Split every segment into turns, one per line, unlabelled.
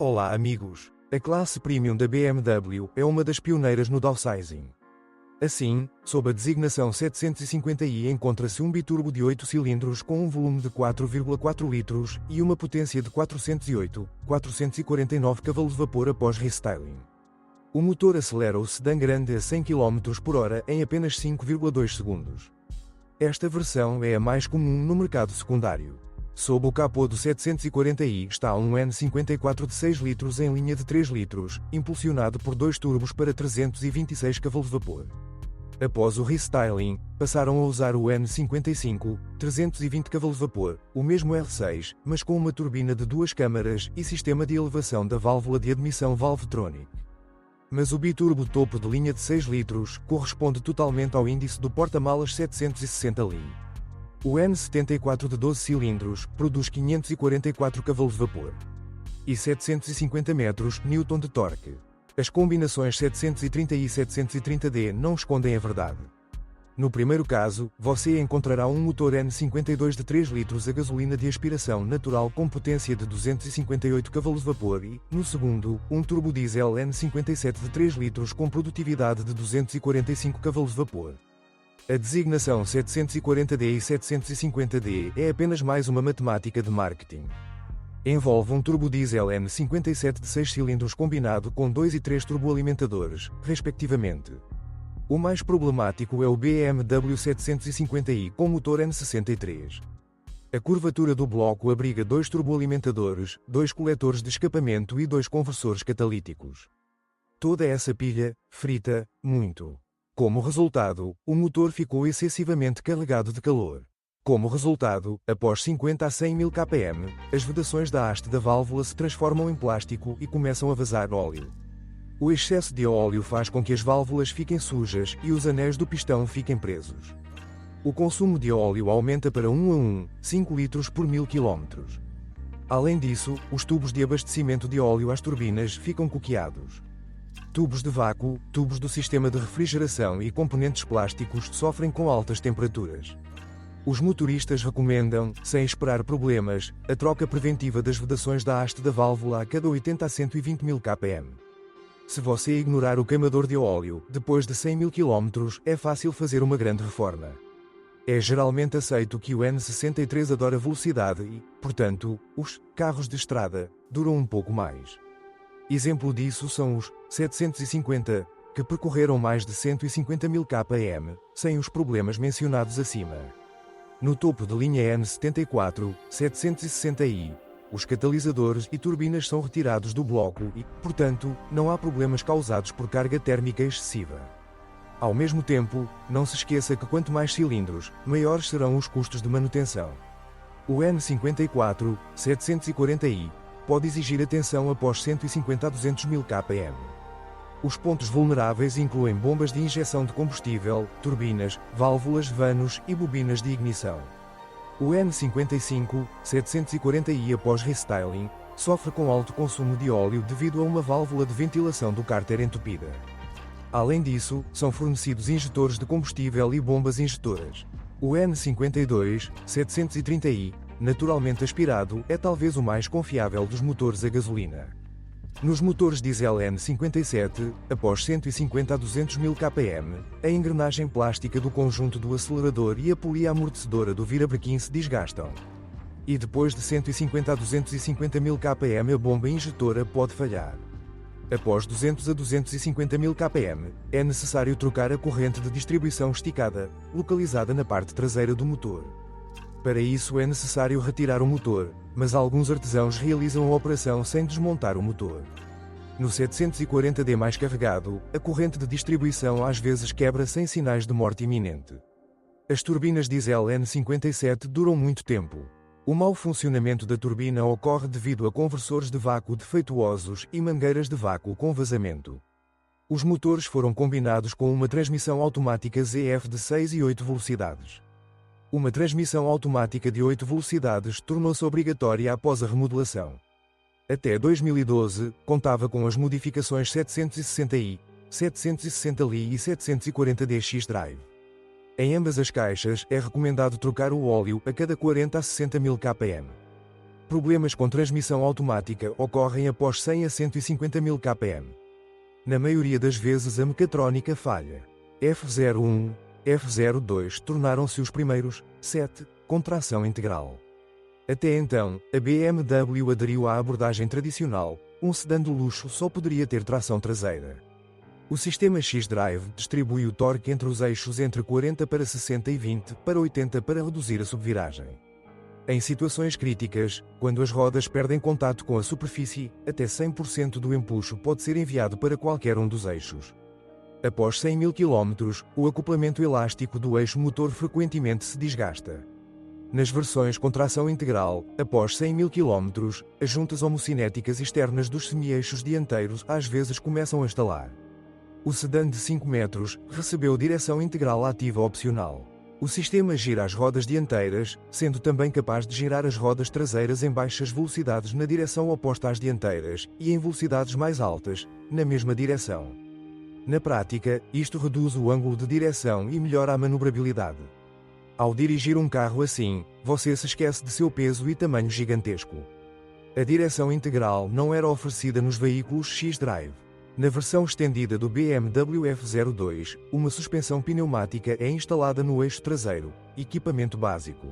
Olá amigos! A classe Premium da BMW é uma das pioneiras no downsizing. Assim, sob a designação 750i encontra-se um biturbo de 8 cilindros com um volume de 4,4 litros e uma potência de 408,449 cavalos de vapor após restyling. O motor acelera o sedã grande a 100 km/h em apenas 5,2 segundos. Esta versão é a mais comum no mercado secundário. Sob o capô do 740i está um N54 de 6 litros em linha de 3 litros, impulsionado por dois turbos para 326 cavalos de vapor. Após o restyling, passaram a usar o N55, 320 cavalos de vapor, o mesmo R6, mas com uma turbina de duas câmaras e sistema de elevação da válvula de admissão Valvetronic. Mas o biturbo topo de linha de 6 litros corresponde totalmente ao índice do porta-malas 760Li. O N74 de 12 cilindros produz 544 cavalos de vapor e 750 Nm de torque. As combinações 730i e 730D não escondem a verdade. No primeiro caso, você encontrará um motor N52 de 3 litros a gasolina de aspiração natural com potência de 258 cavalos de vapor e, no segundo, um turbo diesel N57 de 3 litros com produtividade de 245 cavalos de vapor. A designação 740D e 750D é apenas mais uma matemática de marketing. Envolve um turbodiesel N57 de 6 cilindros combinado com 2 e 3 turboalimentadores, respectivamente. O mais problemático é o BMW 750i com motor N63. A curvatura do bloco abriga 2 turboalimentadores, 2 coletores de escapamento e 2 conversores catalíticos. Toda essa pilha frita muito. Como resultado, o motor ficou excessivamente carregado de calor. Como resultado, após 50 a 100 mil kpm, as vedações da haste da válvula se transformam em plástico e começam a vazar óleo. O excesso de óleo faz com que as válvulas fiquem sujas e os anéis do pistão fiquem presos. O consumo de óleo aumenta para 1 a 1, 5 litros por 1000 km. Além disso, os tubos de abastecimento de óleo às turbinas ficam coqueados. Tubos de vácuo, tubos do sistema de refrigeração e componentes plásticos sofrem com altas temperaturas. Os motoristas recomendam, sem esperar problemas, a troca preventiva das vedações da haste da válvula a cada 80 a 120 mil kpm. Se você ignorar o queimador de óleo, depois de 100 mil km, é fácil fazer uma grande reforma. É geralmente aceito que o N63 adora velocidade e, portanto, os carros de estrada duram um pouco mais. Exemplo disso são os 750, que percorreram mais de 150 mil km, sem os problemas mencionados acima. No topo de linha N74, 760i, os catalisadores e turbinas são retirados do bloco e, portanto, não há problemas causados por carga térmica excessiva. Ao mesmo tempo, não se esqueça que quanto mais cilindros, maiores serão os custos de manutenção. O N54, 740i, pode exigir atenção após 150 a 200 mil kpm. Os pontos vulneráveis incluem bombas de injeção de combustível, turbinas, válvulas, vanos e bobinas de ignição. O N55, 740i após restyling, sofre com alto consumo de óleo devido a uma válvula de ventilação do cárter entupida. Além disso, são fornecidos injetores de combustível e bombas injetoras. O N52, 730i, naturalmente aspirado, é talvez o mais confiável dos motores a gasolina. Nos motores diesel N57, após 150 a 200 mil kpm, a engrenagem plástica do conjunto do acelerador e a polia amortecedora do virabrequim se desgastam. E depois de 150 a 250 mil kpm a bomba injetora pode falhar. Após 200 a 250 mil kpm, é necessário trocar a corrente de distribuição esticada, localizada na parte traseira do motor. Para isso é necessário retirar o motor, mas alguns artesãos realizam a operação sem desmontar o motor. No 740D mais carregado, a corrente de distribuição às vezes quebra sem sinais de morte iminente. As turbinas diesel N57 duram muito tempo. O mau funcionamento da turbina ocorre devido a conversores de vácuo defeituosos e mangueiras de vácuo com vazamento. Os motores foram combinados com uma transmissão automática ZF de 6 e 8 velocidades. Uma transmissão automática de 8 velocidades tornou-se obrigatória após a remodelação. Até 2012, contava com as modificações 760i, 760Li e 740D X-Drive. Em ambas as caixas, é recomendado trocar o óleo a cada 40 a 60 mil kpm. Problemas com transmissão automática ocorrem após 100 a 150 mil kpm. Na maioria das vezes a mecatrónica falha. F01, F02 tornaram-se os primeiros, 7, com tração integral. Até então, a BMW aderiu à abordagem tradicional, um sedã de luxo só poderia ter tração traseira. O sistema X-Drive distribui o torque entre os eixos entre 40 para 60 e 20 para 80 para reduzir a subviragem. Em situações críticas, quando as rodas perdem contato com a superfície, até 100% do empuxo pode ser enviado para qualquer um dos eixos. Após 100 mil km, o acoplamento elástico do eixo motor frequentemente se desgasta. Nas versões com tração integral, após 100 mil km, as juntas homocinéticas externas dos semi-eixos dianteiros às vezes começam a estalar. O sedã de 5 metros recebeu direção integral ativa opcional. O sistema gira as rodas dianteiras, sendo também capaz de girar as rodas traseiras em baixas velocidades na direção oposta às dianteiras e em velocidades mais altas, na mesma direção. Na prática, isto reduz o ângulo de direção e melhora a manobrabilidade. Ao dirigir um carro assim, você se esquece de seu peso e tamanho gigantesco. A direção integral não era oferecida nos veículos X-Drive. Na versão estendida do BMW F02, uma suspensão pneumática é instalada no eixo traseiro, equipamento básico.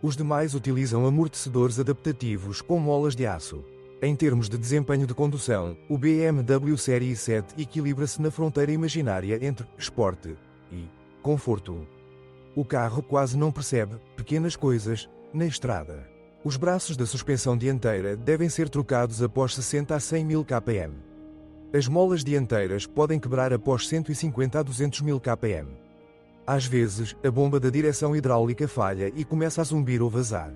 Os demais utilizam amortecedores adaptativos com molas de aço. Em termos de desempenho de condução, o BMW Série 7 equilibra-se na fronteira imaginária entre esporte e conforto. O carro quase não percebe pequenas coisas na estrada. Os braços da suspensão dianteira devem ser trocados após 60 a 100 mil kpm. As molas dianteiras podem quebrar após 150 a 200 mil kpm. Às vezes, a bomba da direção hidráulica falha e começa a zumbir ou vazar.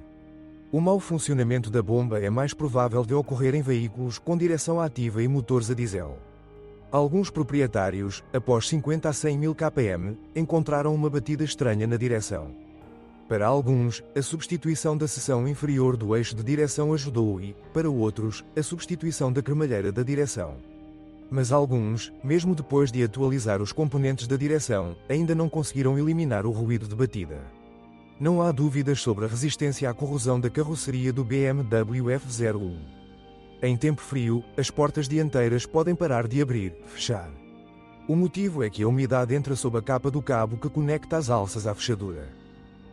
O mau funcionamento da bomba é mais provável de ocorrer em veículos com direção ativa e motores a diesel. Alguns proprietários, após 50 a 100 mil kpm, encontraram uma batida estranha na direção. Para alguns, a substituição da seção inferior do eixo de direção ajudou e, para outros, a substituição da cremalheira da direção. Mas alguns, mesmo depois de atualizar os componentes da direção, ainda não conseguiram eliminar o ruído de batida. Não há dúvidas sobre a resistência à corrosão da carroceria do BMW F01. Em tempo frio, as portas dianteiras podem parar de abrir, fechar. O motivo é que a umidade entra sob a capa do cabo que conecta as alças à fechadura.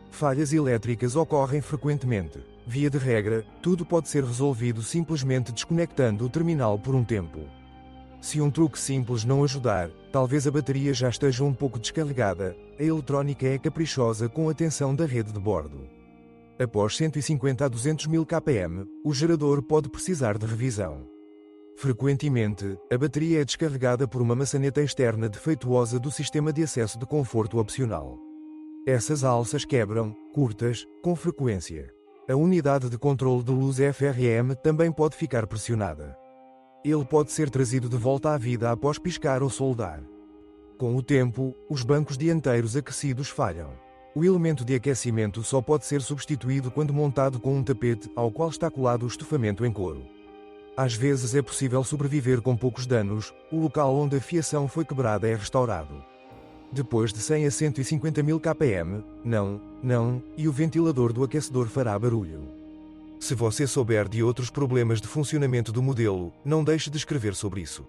Falhas elétricas ocorrem frequentemente. Via de regra, tudo pode ser resolvido simplesmente desconectando o terminal por um tempo. Se um truque simples não ajudar, talvez a bateria já esteja um pouco descarregada, a eletrónica é caprichosa com a tensão da rede de bordo. Após 150 a 200 mil kpm, o gerador pode precisar de revisão. Frequentemente, a bateria é descarregada por uma maçaneta externa defeituosa do sistema de acesso de conforto opcional. Essas alças quebram, curtas, com frequência. A unidade de controle de luz FRM também pode ficar pressionada. Ele pode ser trazido de volta à vida após piscar ou soldar. Com o tempo, os bancos dianteiros aquecidos falham. O elemento de aquecimento só pode ser substituído quando montado com um tapete ao qual está colado o estofamento em couro. Às vezes é possível sobreviver com poucos danos, o local onde a fiação foi quebrada é restaurado. Depois de 100 a 150 mil kpm, não, e o ventilador do aquecedor fará barulho. Se você souber de outros problemas de funcionamento do modelo, não deixe de escrever sobre isso.